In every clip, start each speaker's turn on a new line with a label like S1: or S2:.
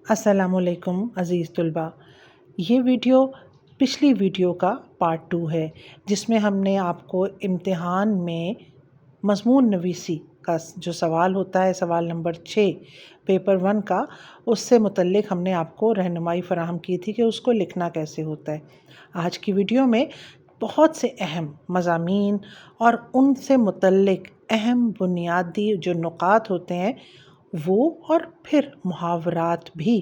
S1: अस्सलाम वालेकुम अज़ीज़ तलबा। ये वीडियो पिछली वीडियो का पार्ट 2 है जिसमें हमने आपको इम्तिहान में मज़मून नवीसी का जो सवाल होता है, सवाल नंबर 6 पेपर 1 का, उससे मुतल्लिक़ हमने आपको रहनुमाई फ़राहम की थी कि उसको लिखना कैसे होता है। आज की वीडियो में बहुत से अहम मज़ामीन और उनसे मुतल्लिक़ अहम बुनियादी जो नुकात होते हैं वो और फिर मुहावरात भी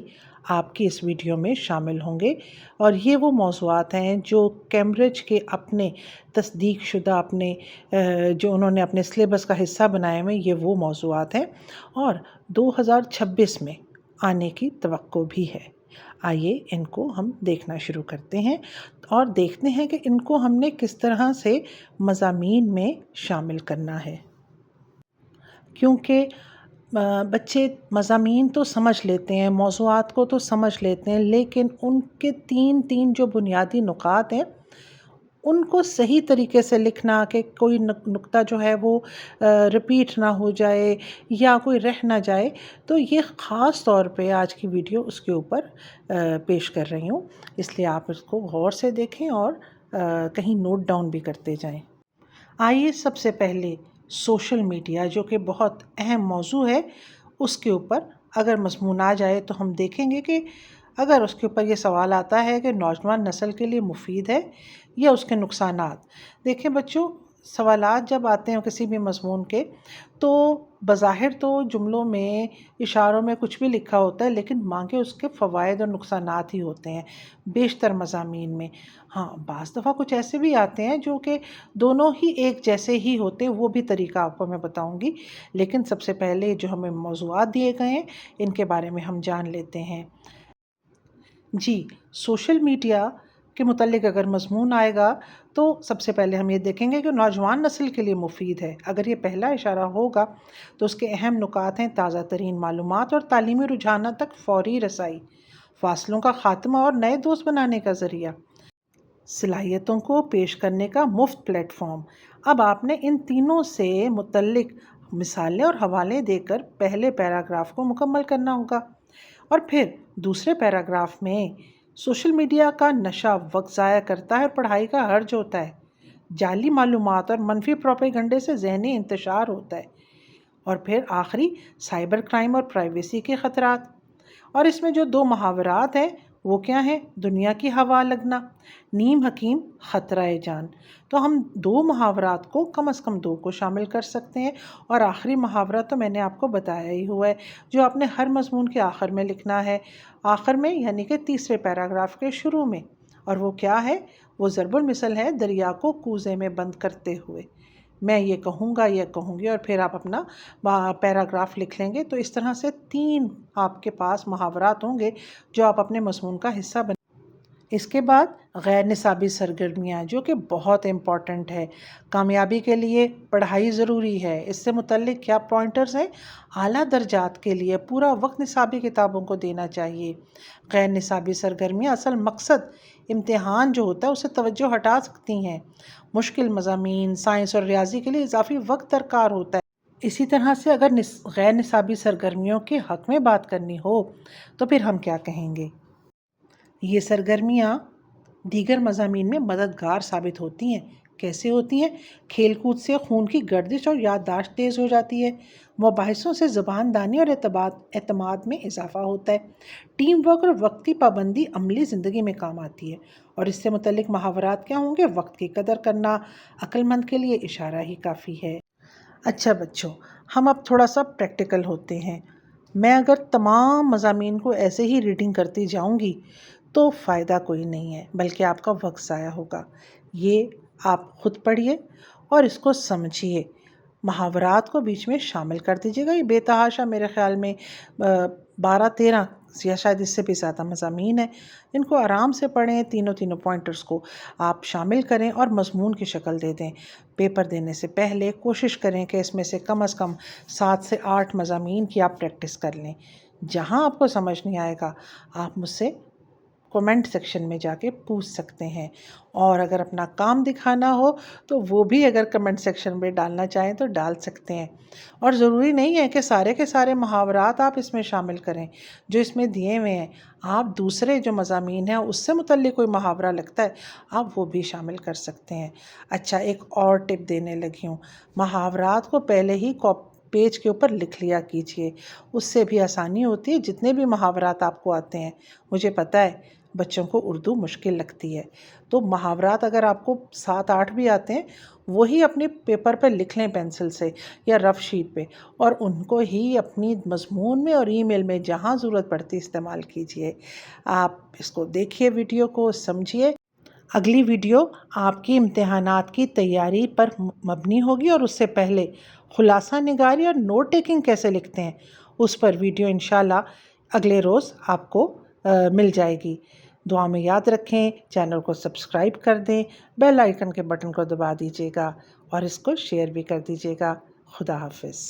S1: आपकी इस वीडियो में शामिल होंगे। और ये वो मौज़ूआत हैं जो कैम्ब्रिज के अपने तस्दीक शुदा जो उन्होंने अपने सिलेबस का हिस्सा बनाए हुए, ये वो मौज़ूआत हैं और 2026 में आने की तवक्को भी है। आइए इनको हम देखना शुरू करते हैं और देखते हैं कि इनको हमने किस तरह से मज़ामीन में शामिल करना है। क्योंकि बच्चे मज़ामीन तो समझ लेते हैं, मौज़ूआत को तो समझ लेते हैं, लेकिन उनके तीन जो बुनियादी नुकात हैं उनको सही तरीके से लिखना कि कोई नुक्ता जो है वो रिपीट ना हो जाए या कोई रह ना जाए, तो ये ख़ास तौर पे आज की वीडियो उसके ऊपर पेश कर रही हूँ। इसलिए आप इसको गौर से देखें और कहीं नोट डाउन भी करते जाएं। आइए सबसे पहले सोशल मीडिया, जो कि बहुत अहम मौजू है, उसके ऊपर अगर मज़मून आ जाए तो हम देखेंगे कि अगर उसके ऊपर ये सवाल आता है कि नौजवान नस्ल के लिए मुफीद है या उसके नुकसानात। देखें बच्चों, सवालात जब आते हैं किसी भी मज़मून के, तो बज़ाहिर तो जुमलों में, इशारों में कुछ भी लिखा होता है, लेकिन मांगे उसके फ़वाइद और नुकसानात ही होते हैं बेशतर मज़ामीन में। हाँ, बाज़ दफ़ा कुछ ऐसे भी आते हैं जो कि दोनों ही एक जैसे ही होते हैं, वो भी तरीका आपको मैं बताऊंगी। लेकिन सबसे पहले जो हमें मौज़ूआत दिए गए हैं इनके बारे में हम जान लेते हैं। जी, सोशल मीडिया के मुतल्लिक़ अगर मज़मून आएगा तो सबसे पहले हम ये देखेंगे कि नौजवान नस्ल के लिए मुफीद है। अगर ये पहला इशारा होगा तो उसके अहम नुकात हैं: ताज़ा तरीन मालूमात और तालीमी रुझानात तक फ़ौरी रसाई, फासलों का ख़ात्मा और नए दोस्त बनाने का ज़रिया, सलाहियतों को पेश करने का मुफ्त प्लेटफॉर्म। अब आपने इन तीनों से मुतल्लिक़ मिसालें और हवाले देकर पहले पैराग्राफ को मुकम्मल करना होगा और फिर दूसरे पैराग्राफ में सोशल मीडिया का नशा वक्त ज़ाया करता है और पढ़ाई का हर्ज होता है, जाली मालूमात और मनफी प्रोपेगंडे से ज़हनी इंतशार होता है, और फिर आखिरी साइबर क्राइम और प्राइवेसी के ख़तरात। और इसमें जो दो मुहावरात हैं वो क्या हैं? दुनिया की हवा लगना, नीम हकीम ख़तरा जान। तो हम दो मुहावरात को कम से कम दो को शामिल कर सकते हैं। और आखिरी मुहावरा तो मैंने आपको बताया ही हुआ है, जो आपने हर मज़मून के आखिर में लिखना है, आखिर में यानी कि तीसरे पैराग्राफ के शुरू में। और वो क्या है? वो ज़रबुल मिसल है, दरिया को कूज़े में बंद करते हुए। मैं ये कहूँगा, ये कहूँगी, और फिर आप अपना पैराग्राफ लिख लेंगे। तो इस तरह से 3 आपके पास मुहावरात होंगे जो आप अपने मज़मून का हिस्सा बन। इसके बाद गैर निसाबी सरगर्मियाँ, जो कि बहुत इम्पॉर्टेंट है। कामयाबी के लिए पढ़ाई ज़रूरी है, इससे मुतल्लिक़ क्या पॉइंटर्स हैं? आला दर्जात के लिए पूरा वक्त निसाबी किताबों को देना चाहिए। गैर निसाबी सरगर्मियाँ असल मकसद इम्तिहान जो होता है उससे तवज्जो हटा सकती हैं। मुश्किल मज़ामीन, साइंस और रियाजी के लिए इजाफी वक्त दरकार होता है। इसी तरह से अगर गैर निसाबी सरगर्मियों के हक़ में बात करनी हो तो फिर हम क्या कहेंगे? ये सरगर्मियाँ दीगर मज़ामीन में मददगार साबित होती हैं। कैसे होती हैं? खेलकूद से खून की गर्दिश और याददाश्त तेज़ हो जाती है। मुबाहिसों से ज़बानदानी और एतमाद में इजाफ़ा होता है। टीम वर्क और वक्ती पाबंदी अमली ज़िंदगी में काम आती है। और इससे मुतल्लिक़ मुहावरात क्या होंगे? वक्त की कदर करना अक्लमंद के लिए इशारा ही काफ़ी है। अच्छा बच्चों, हम अब थोड़ा सा प्रैक्टिकल होते हैं। मैं अगर तमाम मज़ामीन को ऐसे ही रीडिंग करती जाऊंगी तो फ़ायदा कोई नहीं है, बल्कि आपका वक्त ज़ाया होगा। ये आप ख़ुद पढ़िए और इसको समझिए। मुहावरात को बीच में शामिल कर दीजिएगा। ये बेतहाशा मेरे ख़्याल में 12-13 या शायद इससे भी ज़्यादा मज़ामीन है। इनको आराम से पढ़ें, तीनों पॉइंटर्स को आप शामिल करें और मज़मून की शक्ल दे दें। पेपर देने से पहले कोशिश करें कि इसमें से कम 7 से 8 मज़ामीन की आप प्रैक्टिस कर लें। जहाँ आपको समझ नहीं आएगा आप मुझसे کمنٹ سیکشن میں جا کے پوچھ سکتے ہیں، اور اگر اپنا کام دکھانا ہو تو وہ بھی اگر کمنٹ سیکشن میں ڈالنا چاہیں تو ڈال سکتے ہیں۔ اور ضروری نہیں ہے کہ سارے کے سارے محاورات آپ اس میں شامل کریں جو اس میں دیے ہوئے ہیں، آپ دوسرے جو مضامین ہیں اس سے متعلق کوئی محاورہ لگتا ہے آپ وہ بھی شامل کر سکتے ہیں۔ اچھا، ایک اور ٹپ دینے لگی ہوں، محاورات کو پہلے ہی پیج کے اوپر لکھ لیا کیجئے، اس سے بھی آسانی ہوتی ہے۔ جتنے بھی محاورات آپ کو آتے ہیں، مجھے پتہ ہے بچوں کو اردو مشکل لگتی ہے، تو محاورات اگر آپ کو 7-8 بھی آتے ہیں وہی اپنے پیپر پہ لکھ لیں پینسل سے یا رف شیٹ پہ، اور ان کو ہی اپنی مضمون میں اور ای میل میں جہاں ضرورت پڑتی استعمال کیجئے۔ آپ اس کو دیکھیے، ویڈیو کو سمجھیے۔ اگلی ویڈیو آپ کی امتحانات کی تیاری پر مبنی ہوگی، اور اس سے پہلے خلاصہ نگاری اور نوٹ ٹیکنگ کیسے لکھتے ہیں اس پر ویڈیو انشاءاللہ اگلے روز آپ کو مل جائے گی۔ دعا میں یاد رکھیں، چینل کو سبسکرائب کر دیں، بیل آئیکن کے بٹن کو دبا دیجیے گا اور اس کو شیئر بھی کر دیجیے گا۔ خدا حافظ۔